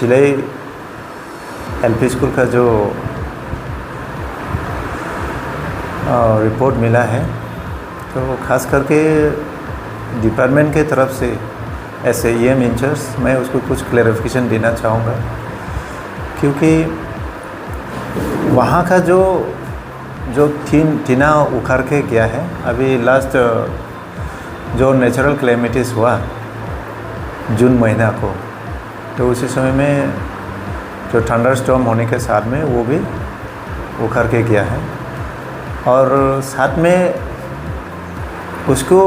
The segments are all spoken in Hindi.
चिलई एलपी स्कूल का जो रिपोर्ट मिला है, तो ख़ास करके डिपार्टमेंट के तरफ से SAEM इंचार्ज मैं उसको कुछ क्लैरिफिकेशन देना चाहूँगा, क्योंकि वहाँ का जो टीना उखाड़ के गया है अभी लास्ट जो नेचुरल क्लैमिटीज़ हुआ जून महीना को, तो उसी समय में जो थंडर स्टॉर्म होने के साथ में वो भी उखड़ के गया है। और साथ में उसको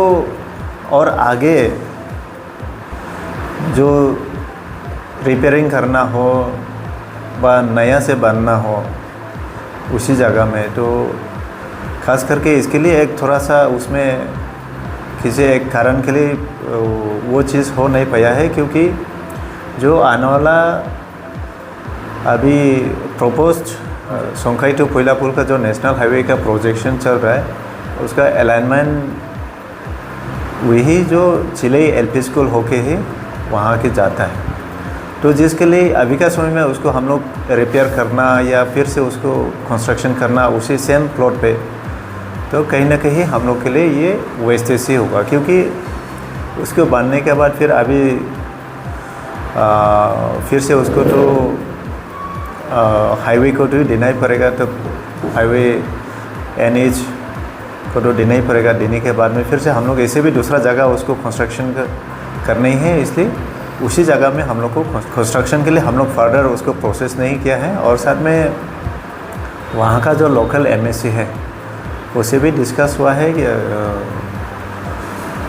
और आगे जो रिपेयरिंग करना हो व नया से बनना हो उसी जगह में, तो ख़ास करके इसके लिए एक थोड़ा सा उसमें किसी एक कारण के लिए वो चीज़ हो नहीं पाया है, क्योंकि जो आने वाला अभी प्रोपोज्ड सोंखाई टू कोयलापुर का जो नेशनल हाईवे का प्रोजेक्शन चल रहा है, उसका अलाइनमेंट वही जो चिलई एलपी स्कूल होके ही वहाँ के जाता है। तो जिसके लिए अभी का समय में उसको हम लोग रिपेयर करना या फिर से उसको कंस्ट्रक्शन करना उसी सेम प्लॉट पे, तो कहीं ना कहीं हम लोग के लिए ये वेस्टेज ही होगा, क्योंकि उसको बनने के बाद फिर अभी फिर से उसको तो हाईवे को तो देना ही पड़ेगा, तो हाईवे NH को तो देना ही पड़ेगा। देने के बाद में फिर से हम लोग ऐसे भी दूसरा जगह उसको कंस्ट्रक्शन करनी है, इसलिए उसी जगह में हम लोग को कंस्ट्रक्शन के लिए हम लोग फर्दर उसको प्रोसेस नहीं किया है। और साथ में वहाँ का जो लोकल MSC है उससे भी डिस्कस हुआ है कि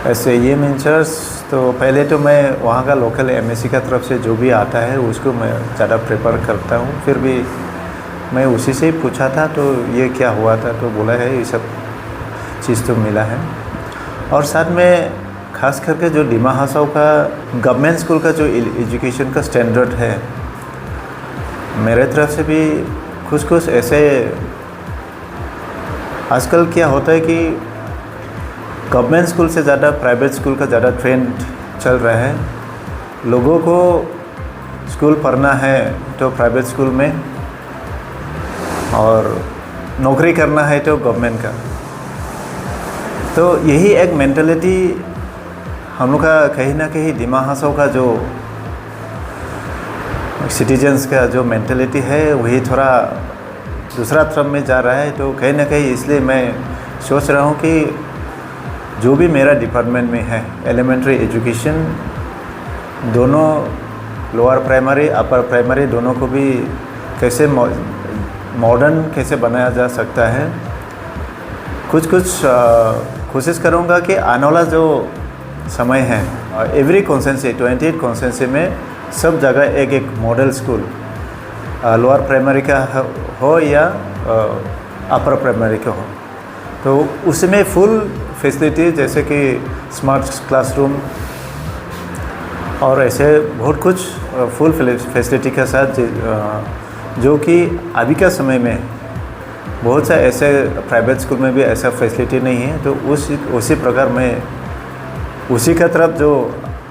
ऐसे ये इंचार्ज, तो पहले तो मैं वहाँ का लोकल MSC का तरफ से जो भी आता है उसको मैं ज़्यादा प्रेफर करता हूँ। फिर भी मैं उसी से ही पूछा था तो ये क्या हुआ था, तो बोला है ये सब चीज़ तो मिला है। और साथ में ख़ास करके जो डिमा हासाओ का गवर्नमेंट स्कूल का जो एजुकेशन का स्टैंडर्ड है, मेरे तरफ से भी कुछ ऐसे आजकल क्या होता है कि गवर्नमेंट स्कूल से ज़्यादा प्राइवेट स्कूल का ज़्यादा ट्रेंड चल रहा है। लोगों को स्कूल पढ़ना है तो प्राइवेट स्कूल में, और नौकरी करना है तो गवर्नमेंट का। तो यही एक मेंटालिटी हम लोग का कहीं ना कहीं डिमा हासाओ का जो सिटीजन्स का जो मेंटालिटी है वही थोड़ा दूसरा तरफ में जा रहा है। तो कहीं ना कहीं इसलिए मैं सोच रहा हूँ कि जो भी मेरा डिपार्टमेंट में है एलिमेंट्री एजुकेशन, दोनों लोअर प्राइमरी अपर प्राइमरी दोनों को भी कैसे मॉडर्न कैसे बनाया जा सकता है, कुछ कोशिश करूँगा कि आने वाला जो समय है एवरी कॉन्स्टिट्यूंसी 28 कॉन्स्टिट्यूंसी में सब जगह एक मॉडल स्कूल लोअर प्राइमरी का हो या अपर प्राइमरी का हो, तो उसमें फुल फैसिलिटी जैसे कि स्मार्ट क्लासरूम और ऐसे बहुत कुछ फुल फैसिलिटी के साथ जो कि अभी का समय में बहुत सा ऐसे प्राइवेट स्कूल में भी ऐसा फैसिलिटी नहीं है। तो उसी प्रकार में उसी का तरफ जो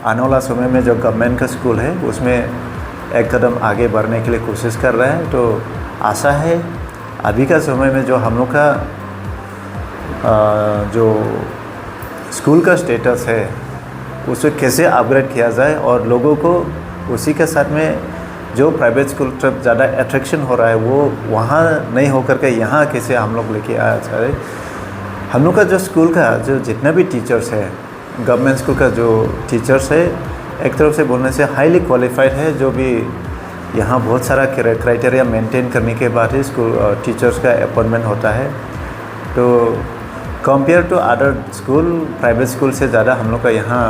आने वाला समय में जो गवर्नमेंट का स्कूल है उसमें एक कदम आगे बढ़ने के लिए कोशिश कर रहा है। तो आशा है अभी का समय में जो हम लोग का जो स्कूल का स्टेटस है उसे कैसे अपग्रेड किया जाए, और लोगों को उसी के साथ में जो प्राइवेट स्कूल तरफ ज़्यादा अट्रैक्शन हो रहा है वो वहाँ नहीं होकर के यहाँ कैसे हम लोग लेके आया जाए। हम लोग का जो स्कूल का जो जितना भी टीचर्स है, गवर्नमेंट स्कूल का जो टीचर्स है एक तरफ से बोलने से हाईली क्वालिफाइड है, जो भी यहाँ बहुत सारा क्राइटेरिया मेंटेन करने के बाद ही स्कूल टीचर्स का अपॉइंटमेंट होता है। तो compare to other school private school से ज़्यादा हम लोग का यहाँ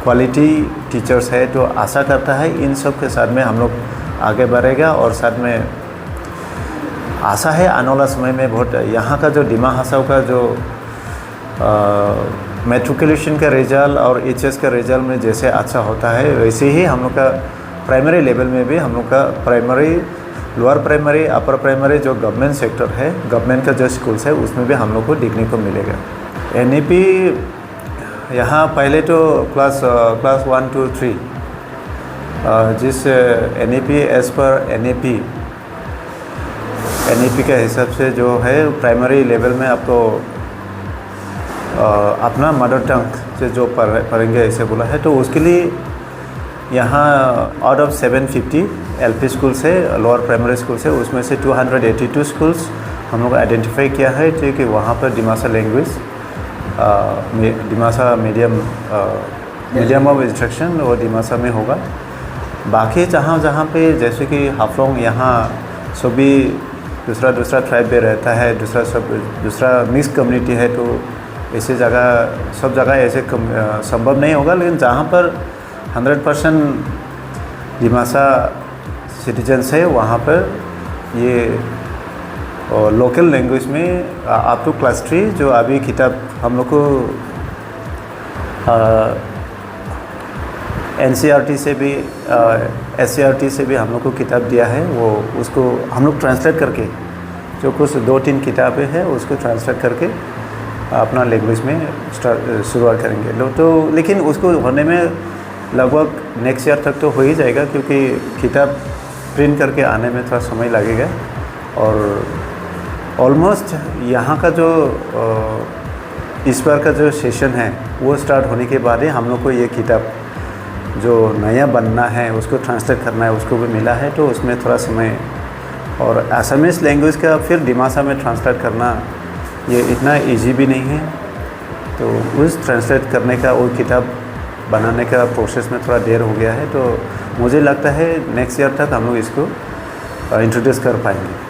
क्वालिटी टीचर्स है। तो आशा करता है इन सब के साथ में हम लोग आगे बढ़ेगा। और साथ में आशा है आने वाला समय में बहुत यहाँ का जो डिमा हासाओ का जो मैट्रिकुलेशन का रिजल्ट और HS का रिजल्ट में जैसे अच्छा होता है वैसे ही हम लोग का प्राइमरी लेवल में भी हम लोग का primary lower primary upper primary जो गवर्नमेंट सेक्टर है, गवर्नमेंट का जो स्कूल्स है उसमें भी हम लोग को देखने को मिलेगा। NEP यहाँ पहले तो क्लास 1 2 3 जिस NEP एज़ पर NEP के हिसाब से जो है प्राइमरी लेवल में आपको अपना मदर टंग से जो पढ़ेंगे ऐसे बोला है, तो उसके लिए यहाँ आउट ऑफ 750 LP स्कूल से, लोअर प्राइमरी स्कूल से, उसमें से 282 स्कूल्स हम लोग आइडेंटिफाई किया है कि वहाँ पर Dimasa language, Dimasa medium of instruction और दिमासा में होगा। बाकी जहाँ पे जैसे कि हाफलोंग, यहाँ सभी दूसरा ट्राइब में रहता है, दूसरा मिक्स कम्युनिटी है, तो ऐसे जगह सब जगह ऐसे संभव नहीं होगा। लेकिन जहाँ पर 100% दिमासा सिटीजन्स है, वहाँ पर ये लोकल लैंग्वेज में अप टू क्लास 3 जो अभी किताब हम लोग को NCERT से भी SCERT से भी हम लोग को किताब दिया है, वो उसको हम लोग ट्रांसलेट करके, जो कुछ 2-3 किताबें हैं उसको ट्रांसलेट करके अपना लैंग्वेज में शुरुआत करेंगे लोग। तो लेकिन उसको होने में लगभग नेक्स्ट ईयर तक तो हो ही जाएगा, क्योंकि किताब प्रिंट करके आने में थोड़ा समय लगेगा। और ऑलमोस्ट यहाँ का जो इस बार का जो सेशन है वो स्टार्ट होने के बाद ही हम लोग को ये किताब जो नया बनना है उसको ट्रांसलेट करना है, उसको भी मिला है। तो उसमें थोड़ा समय, और असमीज़ लैंग्वेज का फिर दिमासा में ट्रांसलेट करना ये इतना इजी भी नहीं है। तो उस ट्रांसलेट करने का, वो किताब बनाने का प्रोसेस में थोड़ा देर हो गया है। तो मुझे लगता है नेक्स्ट ईयर तक हम लोग इसको इंट्रोड्यूस कर पाएंगे।